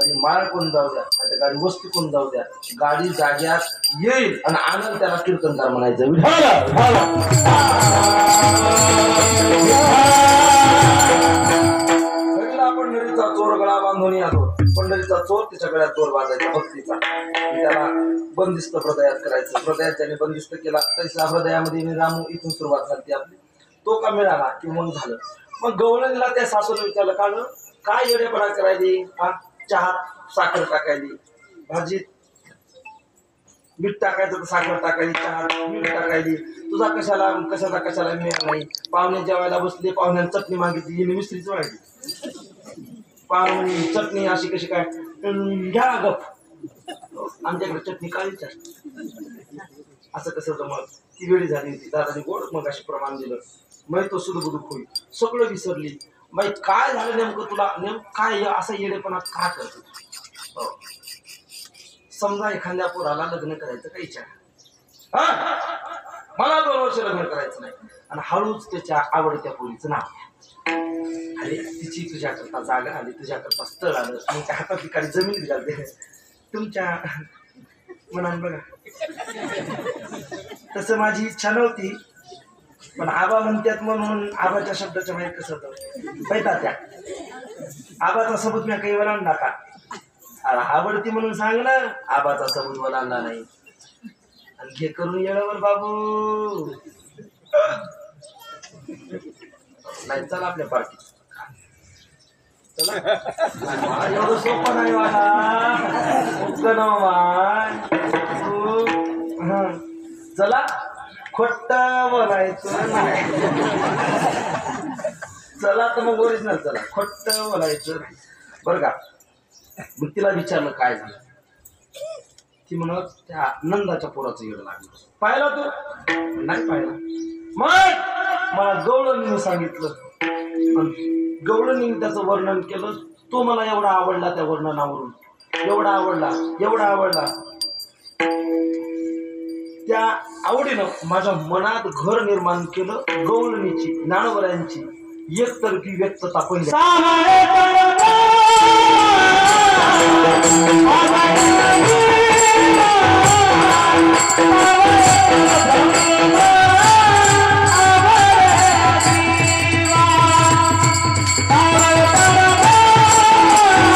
गाडी माळ कोण जाऊ द्या, नाही गाडी वस्ती कोण जाऊ द्या, गाडी जाग्यात येईल आणि आनंद त्याला कीर्तनकार म्हणायचं. आपण नदीचा चोर गळा बांधून आलो, पंढरीचा चोर तिच्या गळ्यात चोर बांधायचा भक्तीचा, त्याला बंदिस्त हृदयात करायचं. हृदयात त्याने बंदिस्त केला तसा हृदयामध्ये रामू इथून सुरुवात झाली आपली. तो का मिळाला की मग झालं. मग गवळणीला त्या सासूला विचारलं, काढलं काय येडेपणा करायली, चहात साखर टाकायली, भाजीत मीठ टाकायचं तर साखर टाकायली, चहात मीठ टाकायली, तुझा कशाला मिळाला नाही. पाहुणे जेवायला बसले, पाहुण्याने चटणी मागितली, हिने मिस्त्रीच मागितली. पाहुणे चटणी अशी कशी काय, घ्या गप, आमच्याकडे चटणी काळीच असते. असं कसं जमत, ती वेळी झाली होती. दादाने गोड मग अशी प्रमाण दिलं. मग तो सुदबुदूक होईल, सगळं विसरली. बाई काय झालं नेमकं तुला, नेमकं काय असं येडेपणा का करतो. समजा एखाद्या पोराला लग्न करायचं काही इच्छा, मला 2 वर्ष लग्न करायचं नाही, आणि हळूच त्याच्या आवडत्या पोरीचं नाव अरे तिची तुझ्याकरता जागा आली, तुझ्याकरता स्थळ आलं, मग त्या हातात ठिकाणी जमीन घालते तुमच्या मनात बघा. तसं माझी इच्छा नव्हती, पण आबा म्हणतात म्हणून आबाच्या शब्दाच्या माहीत कसं होतं पैता त्या आबाचा सबूत मी काही वलांडला का, आवडती म्हणून सांग ना, आबाचा सबूत वलांडला नाही. आणि घे करून येळवर बाबू नाही. चला आपल्या पार्टी चला, एवढं सोपं नाही मला. चला खोट बोलायचं नाही, चला तर मग ओरिजिनल चला, खोट बोलायचं नाही बरं का. मग तिला विचारलं काय झालं, ती म्हणत त्या नंदाच्या पोराचं येडं लागलं. पाहिला तू नाही पाहिला. मग मला गवळणीने सांगितलं, गवळणीने त्याचं वर्णन केलं. तो मला एवढा आवडला, त्या वर्णनावरून एवढा आवडला. त्या आवडीनं माझ्या मनात घर निर्माण केलं. गवळणीची नाणवऱ्यांची एकतर्फी व्यक्तता पहिली. Thank you.